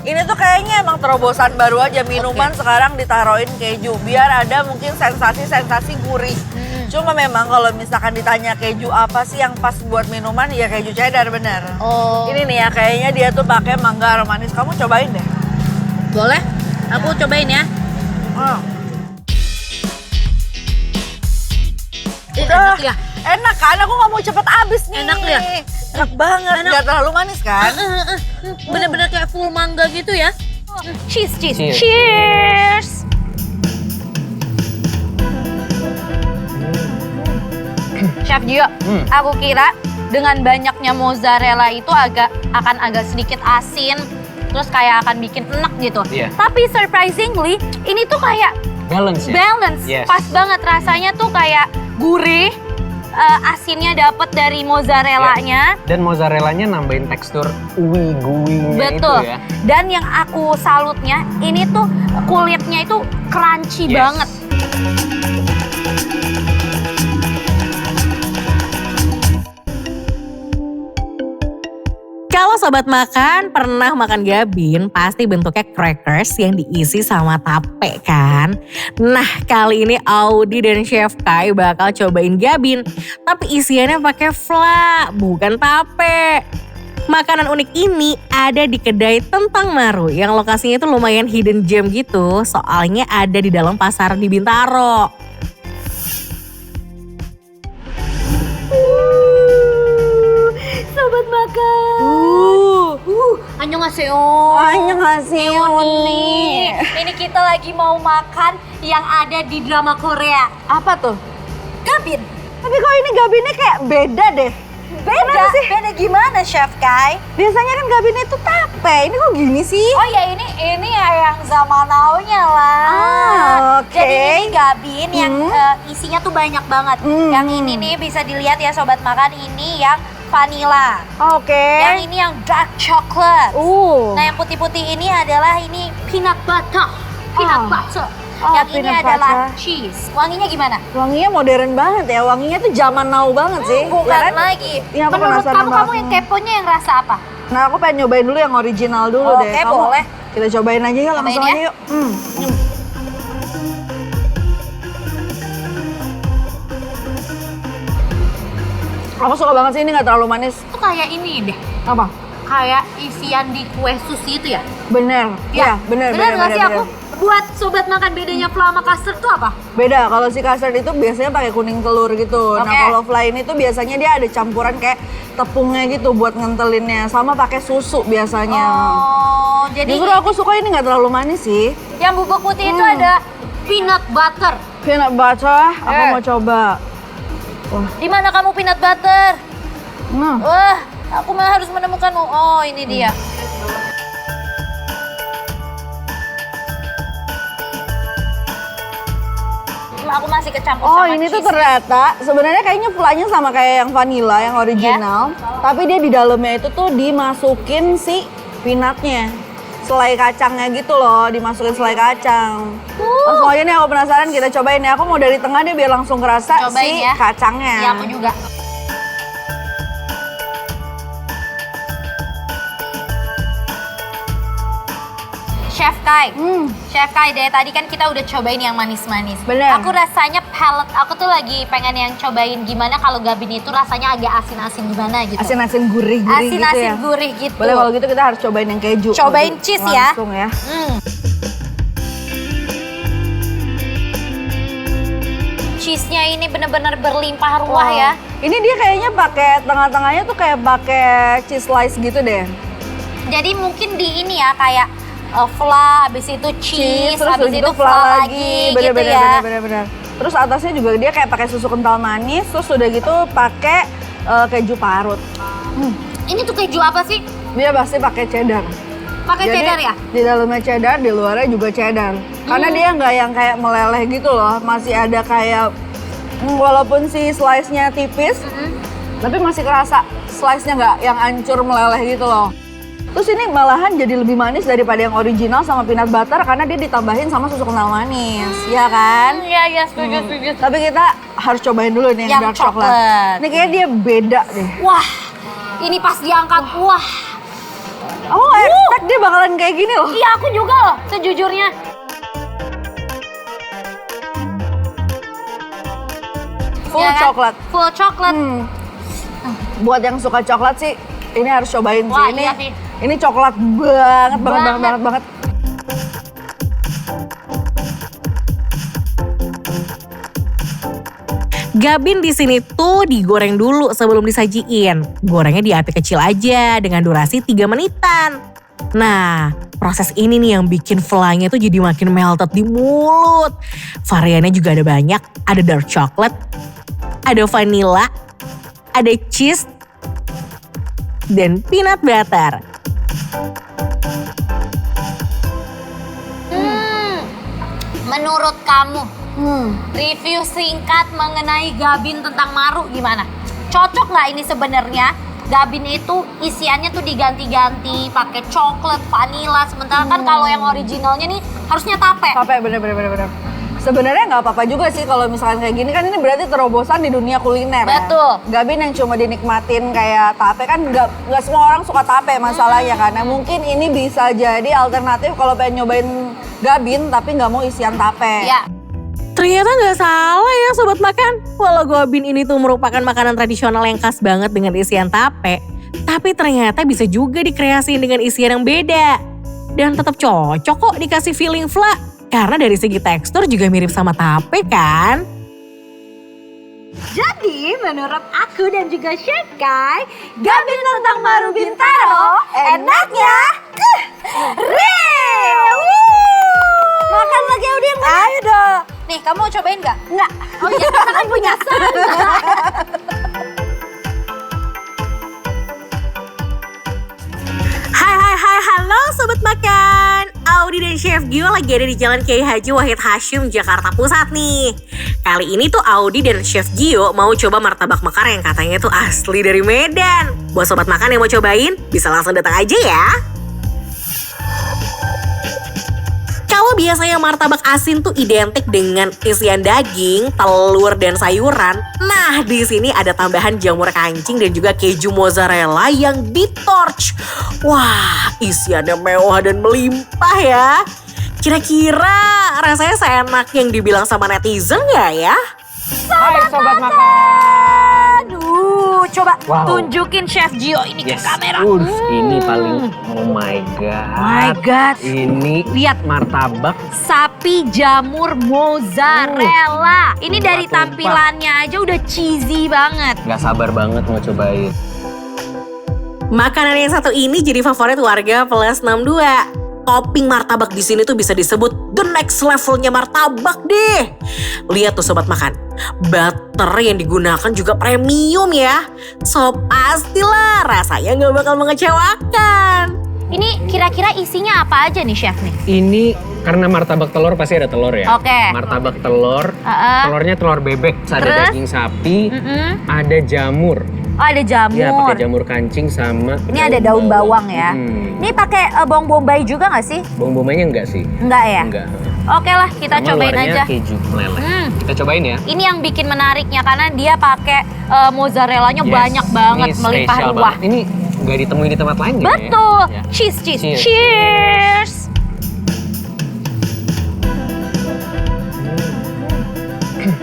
Ini tuh kayaknya emang terobosan baru aja, minuman sekarang ditaruhin keju. Biar ada mungkin sensasi-sensasi gurih. Cuma memang kalau misalkan ditanya keju apa sih yang pas buat minuman, ya keju cheddar bener. Oh. Ini nih ya, kayaknya dia tuh pakai mangga manis. Kamu cobain deh. Boleh? Aku cobain ya. Udah, Enak ya? enak kan? Aku nggak mau cepet habis nih. Enak ya? Enak banget, Enak. nggak terlalu manis kan? Bener-bener kayak full mangga gitu ya. Cheers. Cheers. Cheers. Chef Gio, aku kira dengan banyaknya mozzarella itu akan agak sedikit asin, terus kayak akan bikin enak gitu. Iya. Tapi surprisingly, ini tuh kayak Balance ya? balance, Yes. pas banget rasanya tuh kayak gurih, asinnya dapet dari mozzarellanya. Dan mozzarellanya nambahin tekstur uwi-guwinya itu Betul. ya. Dan yang aku salutnya, ini tuh kulitnya itu crunchy Yes. banget. Kalau sobat makan pernah makan gabin, pasti bentuknya crackers yang diisi sama tape kan? Nah, kali ini Audi dan Chef Kai bakal cobain gabin, tapi isiannya pakai fla, bukan tape. Makanan unik ini ada di kedai Tentang Maru yang lokasinya itu lumayan hidden gem gitu, soalnya ada di dalam pasar di Bintaro. Sobat makan. Annyeonghaseyo. Annyeonghaseyo nih. Ini kita lagi mau makan yang ada di drama Korea. Apa tuh? Gabin. Tapi kok ini gabinnya kayak beda deh. Beda. Beda gimana Chef Kai? Biasanya kan gabin itu tape, ini kok gini sih? Oh ya ini ya yang zaman now-nya lah. Oke. Jadi ini gabin yang isinya tuh banyak banget. Yang ini nih bisa dilihat ya sobat makan, ini yang vanilla. Oke. Yang ini yang dark chocolate. Nah yang putih-putih ini adalah ini peanut butter. Peanut butter. Yang ini peanut adalah butter. cheese. Wanginya gimana? Wanginya modern banget ya, wanginya tuh zaman now banget sih. Bukan Ya kan? lagi. Iya, aku Menurut penasaran kamu banget. yang keponya yang rasa apa? Nah aku pengen nyobain dulu yang original dulu deh. Oke, Kamu- boleh. Kita cobain aja yuk, Cobain langsung ya. aja yuk. Aku suka banget sih, ini nggak terlalu manis. Itu kayak ini deh. Apa? Kayak isian di kue sushi itu ya? Bener. Ya, bener. Bener nggak sih aku? Buat sobat makan bedanya fla sama custard tuh apa? Beda, kalau si custard itu biasanya pakai kuning telur gitu. Nah Oke. kalau fly ini tuh biasanya dia ada campuran kayak tepungnya gitu buat ngentelinnya. Sama pakai susu biasanya. Oh, jadi Justru aku suka ini nggak terlalu manis sih. yang bubuk putih itu ada peanut butter. Peanut butter, aku mau coba. Di mana kamu peanut butter? Nah, Wah, aku malah harus menemukanmu. Oh, ini dia. Aku masih kecampur oh sama ini tuh cheese. ternyata sebenarnya kayaknya fulanya sama kayak yang vanilla yang original. Tapi dia di dalamnya itu tuh dimasukin si peanutnya. Selai kacangnya gitu loh, dimasukin selai kacang. Langsung aja nih aku penasaran, kita cobain ya. Aku mau dari tengah deh biar langsung kerasa Cobain si ya. kacangnya. Ya, aku juga. Chef Kai. Chef Kai, dari tadi kan kita udah cobain yang manis-manis. Bener. Aku rasanya palate, aku tuh lagi pengen yang cobain gimana kalau gabin itu rasanya agak asin-asin gimana gitu. Asin-asin gurih-gurih gitu ya. Asin-asin gurih gitu. Boleh kalau gitu kita harus cobain yang keju. Cobain cheese ya. Langsung ya. Cheese-nya ini bener-bener berlimpah ruah Wow. ya. Ini dia kayaknya pakai tengah-tengahnya tuh kayak pakai cheese slice gitu deh. Jadi mungkin di ini ya kayak fla, habis itu cheese, terus habis udah itu gitu fla lagi gitu ya. Bener. Terus atasnya juga dia kayak pakai susu kental manis, terus udah gitu pakai keju parut. Ini tuh keju apa sih? Dia pasti pakai cheddar. Pakai Jadi, cheddar ya? Di dalamnya cheddar, di luarnya juga cheddar. Karena dia nggak yang kayak meleleh gitu loh, masih ada kayak walaupun si slice-nya tipis, tapi masih kerasa slice-nya nggak yang hancur meleleh gitu loh. Terus ini malahan jadi lebih manis daripada yang original sama peanut butter karena dia ditambahin sama susu kental manis, ya kan? Iya, setuju. Tapi kita harus cobain dulu nih yang Yang dark chocolate. coklat. Ini kayaknya dia beda deh. Wah, ini pas diangkat, wah. Aku nggak expect expect dia bakalan kayak gini loh. Iya aku juga loh sejujurnya. Full Ya kan? coklat. Full coklat. Buat yang suka coklat sih, ini harus cobain Wah, sih. iya sih. Ini coklat banget. Gabin di sini tuh digoreng dulu sebelum disajiin. Gorengnya di api kecil aja dengan durasi 3 menitan. Nah, proses ini nih yang bikin fly-nya tuh jadi makin melted di mulut. Variannya juga ada banyak, ada dark chocolate, ada vanilla, ada cheese, dan peanut butter. Menurut kamu, review singkat mengenai Gabin tentang Maru gimana? Cocok nggak ini sebenarnya? Gabin itu isiannya tuh diganti-ganti pakai coklat, vanilla. Sementara kan kalau yang originalnya nih harusnya tape. Tape bener. Sebenarnya nggak apa-apa juga sih kalau misalkan kayak gini kan ini berarti terobosan di dunia kuliner. Betul. Ya? Gabin yang cuma dinikmatin kayak tape kan nggak semua orang suka tape masalahnya kan. Nah, mungkin ini bisa jadi alternatif kalau pengen nyobain Gabin tapi nggak mau isian tape. Ya. Ternyata nggak salah ya sobat makan. Walau Gabin ini tuh merupakan makanan tradisional yang khas banget dengan isian tape, tapi ternyata bisa juga dikreasiin dengan isian yang beda. Dan tetap cocok kok dikasih filling fla. Karena dari segi tekstur juga mirip sama tape kan? Jadi menurut aku dan juga Chef Kai, Gabin tentang Maru Bintaro enaknya real. Makan lagi Audi yang mana? Ayo dong. Nih kamu mau cobain nggak? Enggak. Oh iya, kita kan punya Hai, halo sobat makan. Audi dan Chef Gio lagi ada di Jalan Kiai Haji Wahid Hasyim, Jakarta Pusat nih. Kali ini tuh Audi dan Chef Gio mau coba martabak mekar yang katanya tuh asli dari Medan. Buat sobat makan yang mau cobain, bisa langsung datang aja ya. Kalau biasanya martabak asin tuh identik dengan isian daging, telur, dan sayuran. Nah, di sini ada tambahan jamur kancing dan juga keju mozzarella yang ditorch. Wah, isiannya mewah dan melimpah ya. Kira-kira rasanya seenak yang dibilang sama netizen nggak ya? Hai sobat makan. Aduh, coba Wow. tunjukin Chef Gio ini ke kamera. Ini paling, oh my god. My God. Ini Lihat. martabak. Sapi jamur mozzarella. Ini dari Tumpah-tumpah. tampilannya aja udah cheesy banget. Gak sabar banget mau cobain. Makanan yang satu ini jadi favorit warga plus 62. Topping martabak di sini tuh bisa disebut the next levelnya martabak deh. Lihat tuh sobat makan, butter yang digunakan juga premium ya. So pastilah rasanya nggak bakal mengecewakan. Ini kira-kira isinya apa aja nih Chef nih? Ini karena martabak telur pasti ada telur ya. Oke. Martabak telur, telurnya telur bebek, terus ada Terus? daging sapi, Mm-mm. ada jamur. Oh ada jamur. Ya pakai jamur kancing sama Ini ada daun bawang ya. Hmm. Ini pakai bawang bombay juga nggak sih? Bawang bombaynya enggak sih? Enggak ya? Enggak. Oke lah kita Sama cobain luarnya aja. keju meleleh. Kita cobain ya. Ini yang bikin menariknya karena dia pakai mozzarellanya Yes. banyak banget, Ini melimpah spesial ruah. banget. Ini nggak ditemuin di tempat lain gitu Betul. ya. Ya. Cheers. Cheers. Cheers.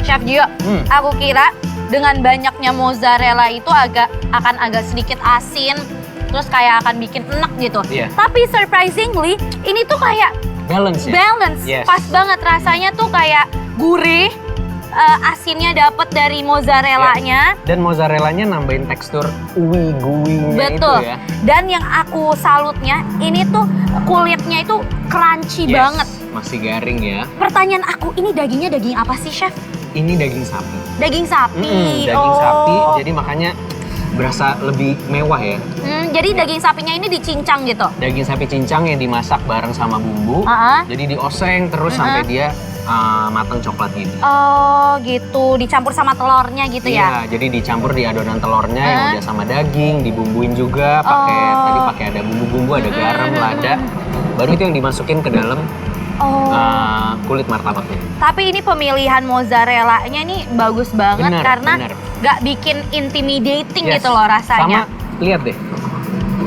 Chef Gio, aku kira dengan banyaknya mozzarella itu akan agak sedikit asin, terus kayak akan bikin enak gitu. Iya. Tapi surprisingly, ini tuh kayak Balance ya? balance, Yes. pas banget rasanya tuh kayak gurih, asinnya dapet dari mozzarellanya. Dan mozzarellanya nambahin tekstur uwi-guwinya Betul. itu ya. Dan yang aku salutnya, ini tuh kulitnya itu crunchy Yes, banget. masih garing ya. Pertanyaan aku, ini dagingnya daging apa sih, Chef? Ini daging sapi. Daging sapi. Daging sapi, jadi makanya berasa lebih mewah ya. Jadi daging sapinya ini dicincang gitu. Daging sapi cincang yang dimasak bareng sama bumbu. Jadi dioseng terus sampai dia matang coklat gini. Oh gitu, dicampur sama telurnya gitu ya? Iya, jadi dicampur di adonan telurnya yang udah sama daging, dibumbuin juga pakai tadi pakai ada bumbu-bumbu, ada garam, lada. Baru itu yang dimasukin ke dalam kulit martabaknya. Tapi ini pemilihan mozzarellanya nih bagus banget Benar, karena benar. gak bikin intimidating Yes. gitu loh rasanya. Sama lihat deh,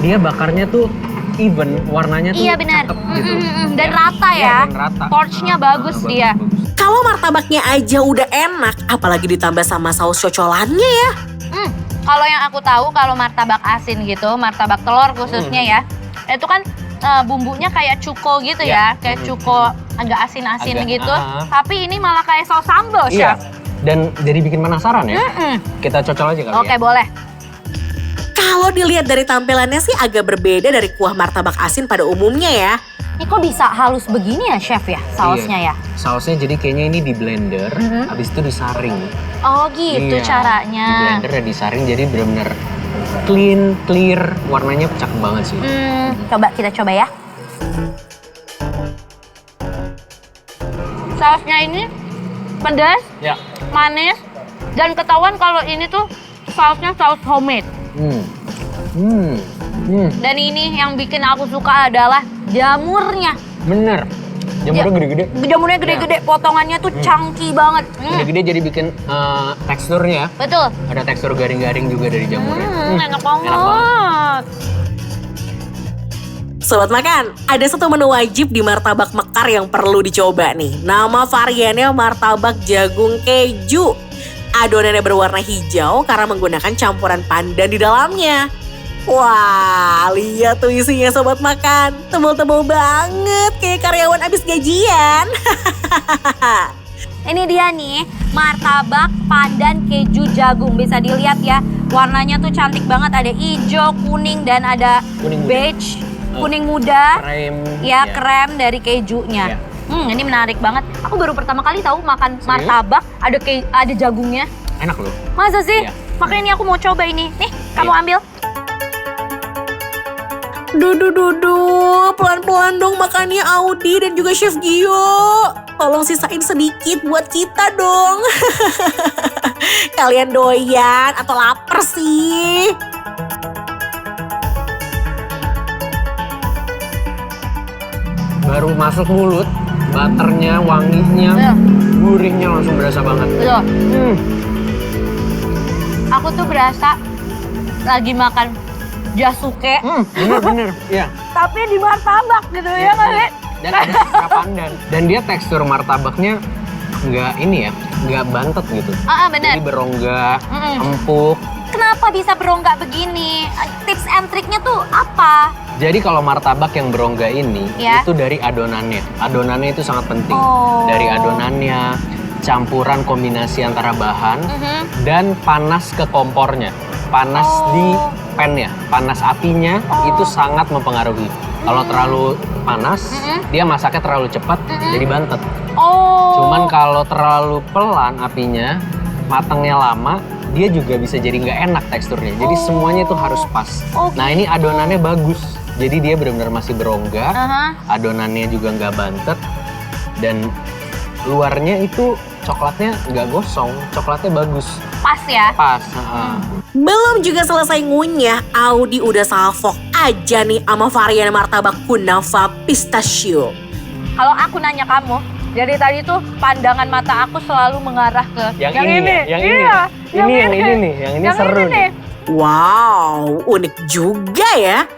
dia bakarnya tuh even, warnanya tuh Iya benar. cakep gitu. Dan rata Iya, ya. dan rata. Torchnya bagus dia. Kalau martabaknya aja udah enak, apalagi ditambah sama saus cocolannya ya. Kalau yang aku tahu kalau martabak asin gitu, martabak telur khususnya ya, itu kan bumbunya kayak cuko gitu ya, kayak cuko agak asin-asin Agak, gitu. Tapi ini malah kayak saus sambal, Iya, Chef. dan jadi bikin penasaran ya. Kita cocol aja kali Oke, ya. boleh. Kalau dilihat dari tampilannya sih agak berbeda dari kuah martabak asin pada umumnya ya. Ini kok bisa halus begini ya, Chef ya, sausnya Iya. ya? Sausnya jadi kayaknya ini di blender, habis itu disaring. Oh gitu Iya, caranya. Di blender dan disaring jadi benar-benar clean, clear, warnanya cakep banget sih. Coba kita coba ya. Sausnya ini pedas, Ya. manis, dan ketahuan kalau ini tuh sausnya saus homemade. Dan ini yang bikin aku suka adalah jamurnya. Bener. Jamurnya gede-gede. Jamurnya gede-gede, potongannya tuh chunky banget. Gede-gede jadi bikin teksturnya ya. Betul. Ada tekstur garing-garing juga dari jamurnya. Enak banget. Enak banget. Sobat Makan, ada satu menu wajib di martabak Mekar yang perlu dicoba nih. Nama variannya martabak jagung keju. Adonannya berwarna hijau karena menggunakan campuran pandan di dalamnya. Wah, lihat tuh isinya Sobat Makan. Tebal-tebal banget kayak karyawan abis gajian. Ini dia nih, martabak pandan keju jagung. Bisa dilihat ya, warnanya tuh cantik banget. Ada hijau, kuning, dan ada Kuning muda. beige, kuning muda. Krem. Ya, krem dari kejunya. Ini menarik banget. Aku baru pertama kali tahu makan martabak ada jagungnya. Enak loh. Masa sih? Iya. Makanya ini aku mau coba ini. Nih, kamu Iya. ambil. Duh, pelan-pelan dong makannya Audi dan juga Chef Gio. Tolong sisain sedikit buat kita dong. Kalian doyan atau lapar sih? Baru masuk mulut, butternya, wanginya, Iya. gurihnya langsung berasa banget. Loh, aku tuh berasa lagi makan jasuke. Bener-bener, iya. Tapi di martabak gitu ya nggak sih? Dan ada sisa pandan. Dan dia tekstur martabaknya nggak ini ya, nggak bantet gitu. Bener. Jadi berongga, empuk. Kenapa bisa berongga begini? Tips and triknya tuh apa? Jadi kalau martabak yang berongga ini, Ya. itu dari adonannya. Adonannya itu sangat penting. Oh. Dari adonannya, campuran kombinasi antara bahan, dan panas ke kompornya. Panas di pan-nya, panas apinya itu sangat mempengaruhi. Kalau terlalu panas, dia masaknya terlalu cepat, jadi bantet. Cuman kalau terlalu pelan apinya, matangnya lama, dia juga bisa jadi nggak enak teksturnya. Jadi semuanya itu harus pas. Nah ini adonannya bagus, jadi dia benar-benar masih berongga, adonannya juga nggak bantet, dan luarnya itu coklatnya nggak gosong, coklatnya bagus, Pas ya? pas. Belum juga selesai ngunyah, Audi udah salfok aja nih sama varian martabak kunafa pistachio. Kalau aku nanya kamu, dari tadi tuh pandangan mata aku selalu mengarah ke Yang ini ya, yang ini. Iya, Ini yang ini nih, yang ini seru nih. Wow, unik juga ya.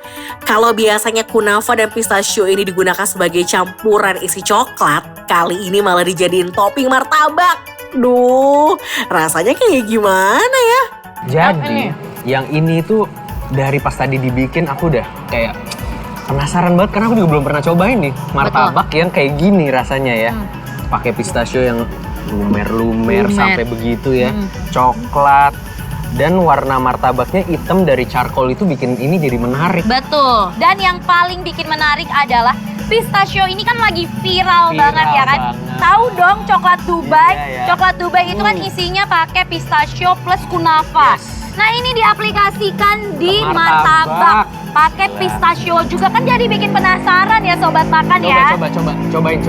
Kalau biasanya kunafa dan pistachio ini digunakan sebagai campuran isi coklat, kali ini malah dijadiin topping martabak. Duh, rasanya kayak gimana ya? Jadi yang ini tuh dari pas tadi dibikin aku udah kayak penasaran banget karena aku juga belum pernah cobain nih martabak yang kayak gini rasanya ya. Pakai pistachio yang lumer-lumer sampai begitu ya. Coklat dan warna martabaknya hitam dari charcoal itu bikin ini jadi menarik. Betul. Dan yang paling bikin menarik adalah pistachio ini kan lagi viral banget ya kan. banget. Tahu dong coklat Dubai. Iya, ya. Coklat Dubai itu kan isinya pakai pistachio plus kunafa. Yes. Nah ini diaplikasikan di Martabak. martabak. Pakai Gila. pistachio juga kan jadi bikin penasaran ya Sobat Makan ya. Cobain.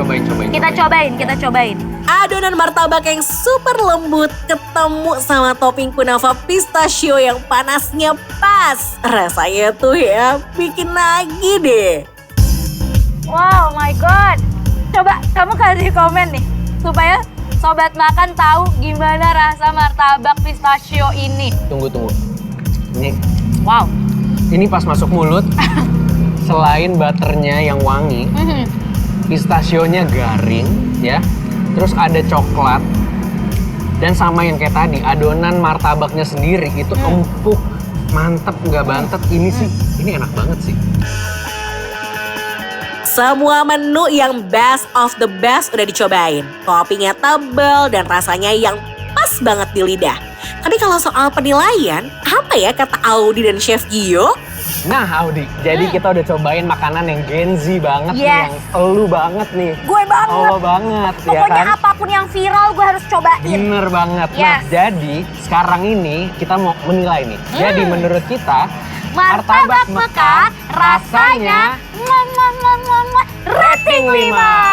Kita cobain. Adonan martabak yang super lembut ketemu sama topping kunafa pistachio yang panasnya pas. Rasanya tuh ya bikin lagi deh. Wow, my God. Coba kamu kasih komen nih, supaya Sobat Makan tahu gimana rasa martabak pistachio ini. Tunggu. Ini Wow. ini pas masuk mulut Selain butternya yang wangi, pistachionya garing ya. Terus ada coklat. Dan sama yang kayak tadi, adonan martabaknya sendiri itu empuk, mantep, nggak bantet. Ini enak banget sih. Semua menu yang best of the best udah dicobain. Toppingnya tebal dan rasanya yang pas banget di lidah. Tapi kalau soal penilaian, apa ya kata Audi dan Chef Gio? Nah Audi, jadi kita udah cobain makanan yang Gen Z banget nih, Yes. yang elu banget nih. Gue banget. Oh banget, ya Pokoknya kan? apapun yang viral gue harus cobain. Bener banget. Nah, Yes. jadi sekarang ini kita mau menilai nih. Jadi menurut kita, Martabak Mekah rasanya rating 5.